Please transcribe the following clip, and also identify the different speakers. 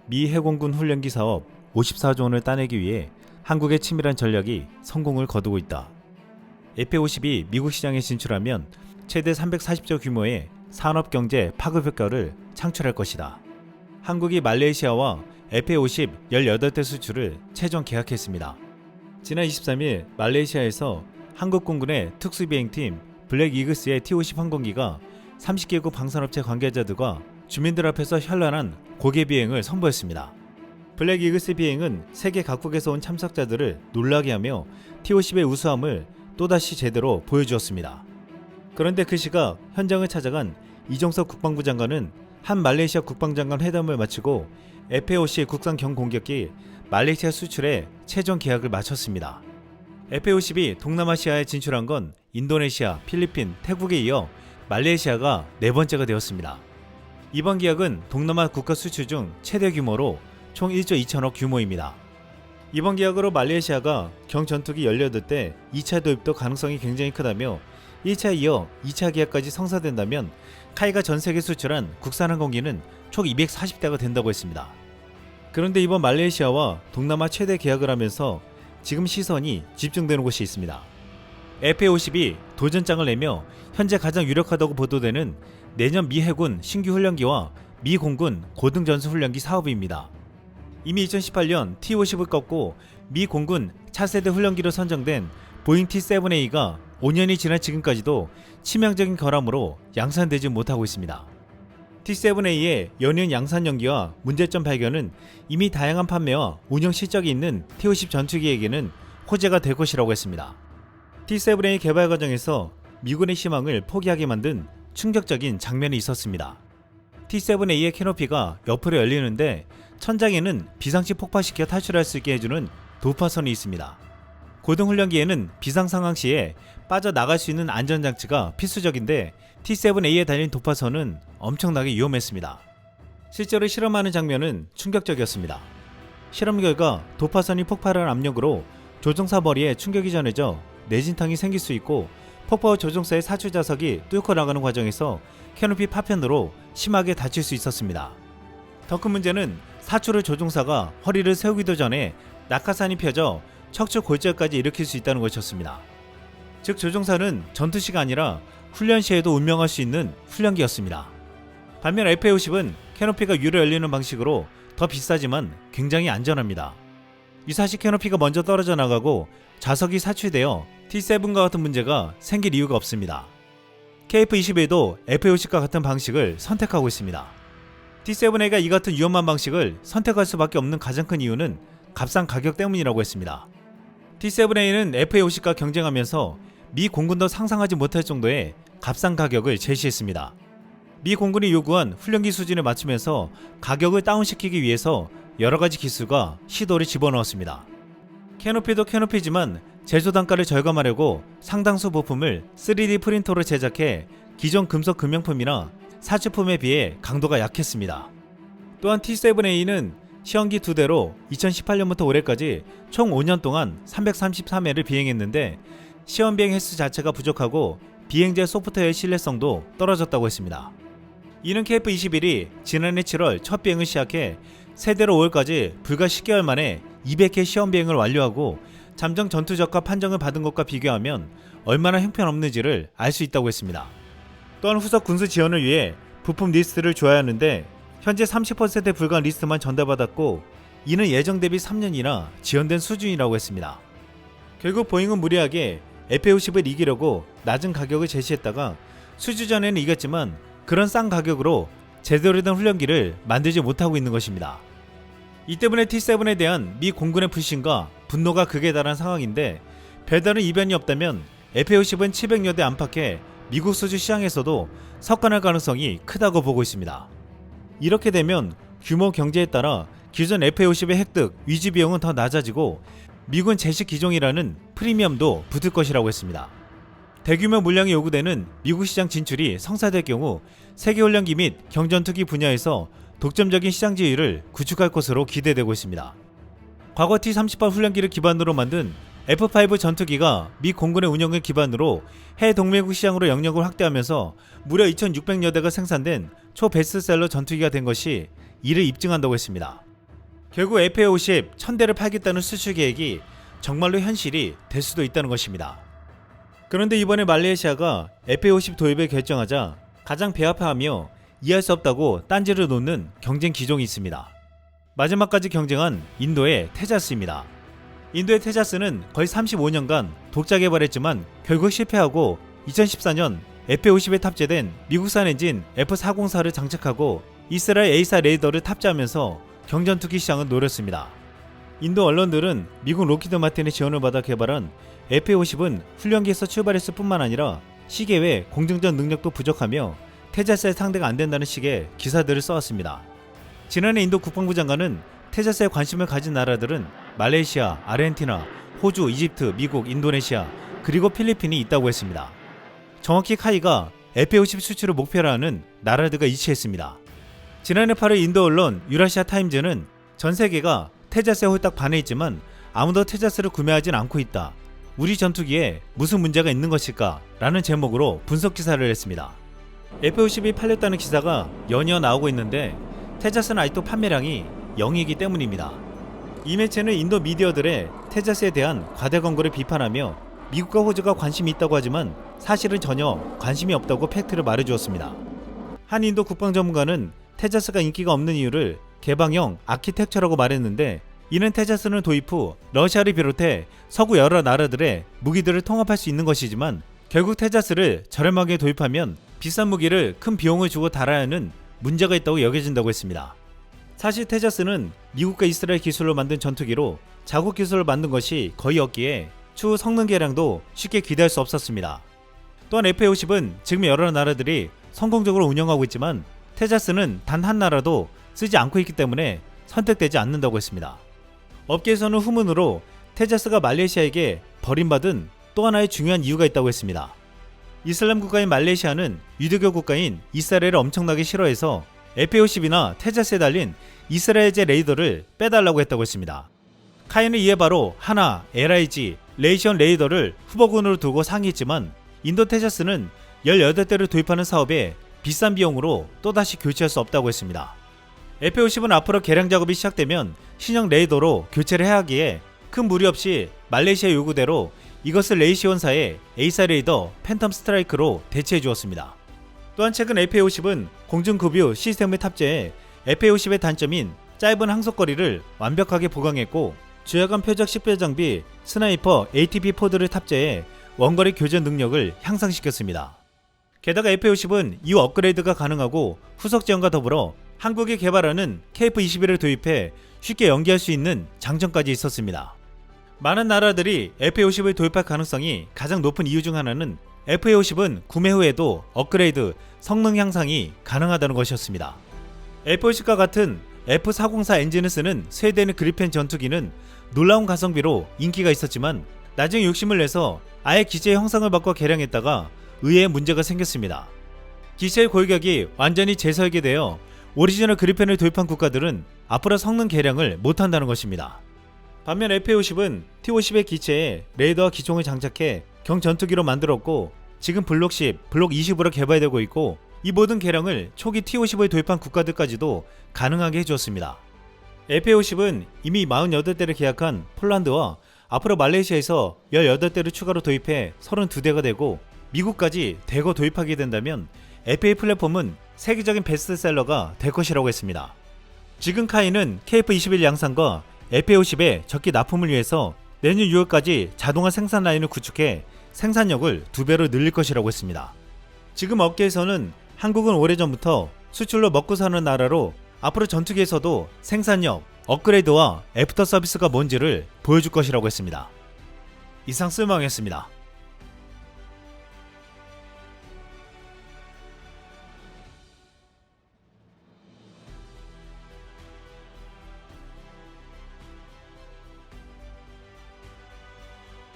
Speaker 1: 미 해공군 훈련기 사업 54조 원을 따내기 위해 한국의 치밀한 전략이 성공을 거두고 있다. F-52이 미국 시장에 진출하면 최대 340조 규모의 산업경제 파급 효과를 창출할 것이다. 한국이 말레이시아와 F-50 18대 수출을 최종 계약했습니다. 지난 23일 말레이시아에서 한국공군의 특수비행팀 블랙 이글스의 T-50 항공기가 30개국 방산업체 관계자들과 주민들 앞에서 현란한 고개 비행을 선보였습니다. 블랙 이글스 비행은 세계 각국에서 온 참석자들을 놀라게 하며 T-50의 우수함을 또다시 제대로 보여주었습니다. 그런데 그 시각 현장을 찾아간 이종석 국방부 장관은 한 말레이시아 국방장관 회담을 마치고 F-50 국산 경공격기 말레이시아 수출에 최종 계약을 마쳤습니다. F-50이 동남아시아에 진출한 건 인도네시아, 필리핀, 태국에 이어 말레이시아가 네 번째가 되었습니다. 이번 계약은 동남아 국가 수출 중 최대 규모로 총 1조 2천억 규모입니다. 이번 계약으로 말레이시아가 경전투기 18대 2차 도입도 가능성이 굉장히 크다며 1차에 이어 2차 계약까지 성사된다면 카이가 전세계 수출한 국산 항공기는 총 240대가 된다고 했습니다. 그런데 이번 말레이시아와 동남아 최대 계약을 하면서 지금 시선이 집중되는 곳이 있습니다. F-50이 도전장을 내며 현재 가장 유력하다고 보도되는 내년 미 해군 신규 훈련기와 미 공군 고등전술훈련기 사업입니다. 이미 2018년 T-50을 꺾고 미 공군 차세대 훈련기로 선정된 보잉 T-7A가 5년이 지난 지금까지도 치명적인 결함으로 양산되지 못하고 있습니다. T-7A의 연이은 양산 연기와 문제점 발견은 이미 다양한 판매와 운영 실적이 있는 T-50 전투기에게는 호재가 될 것이라고 했습니다. T-7A 개발 과정에서 미군의 희망을 포기하게 만든 충격적인 장면이 있었습니다. T-7A의 캐노피가 옆으로 열리는데 천장에는 비상시 폭파시켜 탈출할 수 있게 해주는 도파선이 있습니다. 고등훈련기에는 비상 상황 시에 빠져나갈 수 있는 안전장치가 필수적인데 T-7A에 달린 도파선은 엄청나게 위험했습니다. 실제로 실험하는 장면은 충격적이었습니다. 실험 결과 도파선이 폭발한 압력으로 조종사 머리에 충격이 전해져 내진탕이 생길 수 있고 폭파 후 조종사의 사출 좌석이 뚫고 나가는 과정에서 캐노피 파편으로 심하게 다칠 수 있었습니다. 더 큰 문제는 사출 후 조종사가 허리를 세우기도 전에 낙하산이 펴져 척추 골절까지 일으킬 수 있다는 것이었습니다. 즉 조종사는 전투시가 아니라 훈련 시에도 운명할 수 있는 훈련기였습니다. 반면 F-50은 캐노피가 위로 열리는 방식으로 더 비싸지만 굉장히 안전합니다. 유사시 캐노피가 먼저 떨어져 나가고 좌석이 사출되어 T-7과 같은 문제가 생길 이유가 없습니다. KF-21도 F-50과 같은 방식을 선택하고 있습니다. T-7A가 이 같은 위험한 방식을 선택할 수밖에 없는 가장 큰 이유는 값싼 가격 때문이라고 했습니다. T-7A는 F-50과 경쟁하면서 미 공군도 상상하지 못할 정도의 값싼 가격을 제시했습니다. 미 공군이 요구한 훈련기 수준에 맞추면서 가격을 다운시키기 위해서 여러가지 기술과 시도를 집어넣었습니다. 캐노피도 캐노피지만 제조 단가를 절감하려고 상당수 부품을 3D 프린터로 제작해 기존 금속 금형품이나 사치품에 비해 강도가 약했습니다. 또한 T-7A는 시험기 2대로 2018년부터 올해까지 총 5년 동안 333회를 비행했는데 시험 비행 횟수 자체가 부족하고 비행제 소프트웨어의 신뢰성도 떨어졌다고 했습니다. 이는 KF-21이 지난해 7월 첫 비행을 시작해 세대로 5월까지 불과 10개월 만에 200회 시험 비행을 완료하고 잠정 전투 적합 판정을 받은 것과 비교하면 얼마나 형편없는지를 알 수 있다고 했습니다. 또한 후속 군수 지원을 위해 부품 리스트를 줘야 하는데 현재 30%에 불과한 리스트만 전달받았고 이는 예정 대비 3년이나 지연된 수준이라고 했습니다. 결국 보잉은 무리하게 F-50을 이기려고 낮은 가격을 제시했다가 수주전에는 이겼지만 그런 싼 가격으로 제대로 된 훈련기를 만들지 못하고 있는 것입니다. 이 때문에 T-7에 대한 미 공군의 불신과 분노가 극에 달한 상황인데 별다른 이변이 없다면 F-50은 700여 대 안팎의 미국 수주 시장에서도 석권할 가능성이 크다고 보고 있습니다. 이렇게 되면 규모 경제에 따라 기존 F-50의 획득, 위지 비용은 더 낮아지고 미군 제식 기종이라는 프리미엄도 붙을 것이라고 했습니다. 대규모 물량이 요구되는 미국 시장 진출이 성사될 경우 세계 훈련기 및 경전투기 분야에서 독점적인 시장 지위를 구축할 것으로 기대되고 있습니다. 과거 T-38 훈련기를 기반으로 만든 F-5 전투기가 미 공군의 운영을 기반으로 해외 동맹국 시장으로 영역을 확대하면서 무려 2,600여 대가 생산된 초베스트셀러 전투기가 된 것이 이를 입증한다고 했습니다. 결국 FA50 1000대를 팔겠다는 수출 계획이 정말로 현실이 될 수도 있다는 것입니다. 그런데 이번에 말레이시아가 FA50 도입을 결정하자 가장 배아파하며 이해할 수 없다고 딴지를 놓는 경쟁 기종이 있습니다. 마지막까지 경쟁한 인도의 테자스입니다. 인도의 테자스는 거의 35년간 독자 개발했지만 결국 실패하고 2014년 FA50에 탑재된 미국산 엔진 F404를 장착하고 이스라엘 A사 레이더를 탑재하면서 경전투기 시장을 노렸습니다. 인도 언론들은 미국 로키드 마틴의 지원을 받아 개발한 FA50은 훈련기에서 출발했을 뿐만 아니라 시계 외 공중전 능력도 부족하며 테자스의 상대가 안된다는 식의 기사들을 써왔습니다. 지난해 인도 국방부 장관은 테자스에 관심을 가진 나라들은 말레이시아, 아르헨티나, 호주, 이집트, 미국, 인도네시아 그리고 필리핀이 있다고 했습니다. 정확히 카이가 FA50 수출을 목표로 하는 나라들과 일치했습니다. 지난해 8월 인도 언론 유라시아 타임즈는 전 세계가 테자스에 홀딱 반해있지만 아무도 테자스를 구매하진 않고 있다. 우리 전투기에 무슨 문제가 있는 것일까? 라는 제목으로 분석 기사를 했습니다. FA50이 팔렸다는 기사가 연이어 나오고 있는데 테자스는 아직도 판매량이 0이기 때문입니다. 이 매체는 인도 미디어들의 테자스에 대한 과대 광고를 비판하며 미국과 호주가 관심이 있다고 하지만 사실은 전혀 관심이 없다고 팩트를 말해주었습니다. 한 인도 국방 전문가는 테자스가 인기가 없는 이유를 개방형 아키텍처라고 말했는데 이는 테자스는 도입 후 러시아를 비롯해 서구 여러 나라들의 무기들을 통합할 수 있는 것이지만 결국 테자스를 저렴하게 도입하면 비싼 무기를 큰 비용을 주고 달아야 하는 문제가 있다고 여겨진다고 했습니다. 사실 테자스는 미국과 이스라엘 기술로 만든 전투기로 자국 기술을 만든 것이 거의 없기에 추후 성능 개량도 쉽게 기대할 수 없었습니다. 또한 FA50은 지금 여러 나라들이 성공적으로 운영하고 있지만 테자스는 단 한 나라도 쓰지 않고 있기 때문에 선택되지 않는다고 했습니다. 업계에서는 후문으로 테자스가 말레이시아에게 버림받은 또 하나의 중요한 이유가 있다고 했습니다. 이슬람 국가인 말레이시아는 유대교 국가인 이스라엘을 엄청나게 싫어해서 FA50이나 테자스에 달린 이스라엘제 레이더를 빼달라고 했다고 했습니다. 카이는 이에 바로 하나, LIG, 레이션 레이더를 후보군으로 두고 상의했지만 인도 테자스는 18대를 도입하는 사업에 비싼 비용으로 또다시 교체할 수 없다고 했습니다. FA50은 앞으로 개량 작업이 시작되면 신형 레이더로 교체를 해야 하기에 큰 무리 없이 말레이시아 요구대로 이것을 레이시온사의 A사 레이더 팬텀 스트라이크로 대체해 주었습니다. 또한 최근 FA50은 공중급유 시스템을 탑재해 FA50의 단점인 짧은 항속거리를 완벽하게 보강했고 주야간 표적 식별 장비 스나이퍼 ATP-4를 탑재해 원거리 교전 능력을 향상시켰습니다. 게다가 FA50은 이후 업그레이드가 가능하고 후속 지원과 더불어 한국이 개발하는 KF-21을 도입해 쉽게 연기할 수 있는 장점까지 있었습니다. 많은 나라들이 FA50을 도입할 가능성이 가장 높은 이유 중 하나는 FA50은 구매 후에도 업그레이드, 성능 향상이 가능하다는 것이었습니다. F50과 같은 F404 엔진을 쓰는 스웨덴의 그리펜 전투기는 놀라운 가성비로 인기가 있었지만 나중에 욕심을 내서 아예 기체의 형상을 바꿔 개량했다가 의외의 문제가 생겼습니다. 기체의 골격이 완전히 재설계되어 오리지널 그리펜을 도입한 국가들은 앞으로 성능 개량을 못한다는 것입니다. 반면 FA50은 T50의 기체에 레이더와 기총을 장착해 경전투기로 만들었고 지금 블록 10, 블록 20으로 개발되고 있고 이 모든 개량을 초기 T50을 도입한 국가들까지도 가능하게 해주었습니다. FA50은 이미 48대를 계약한 폴란드와 앞으로 말레이시아에서 18대를 추가로 도입해 32대가 되고 미국까지 대거 도입하게 된다면 FA 플랫폼은 세계적인 베스트셀러가 될 것이라고 했습니다. 지금 카이는 KF-21 양산과 FA50의 적기 납품을 위해서 내년 6월까지 자동화 생산 라인을 구축해 생산력을 2배로 늘릴 것이라고 했습니다. 지금 업계에서는 한국은 오래전부터 수출로 먹고 사는 나라로 앞으로 전투기에서도 생산력, 업그레이드와 애프터 서비스가 뭔지를 보여줄 것이라고 했습니다. 이상 쓸망이었습니다.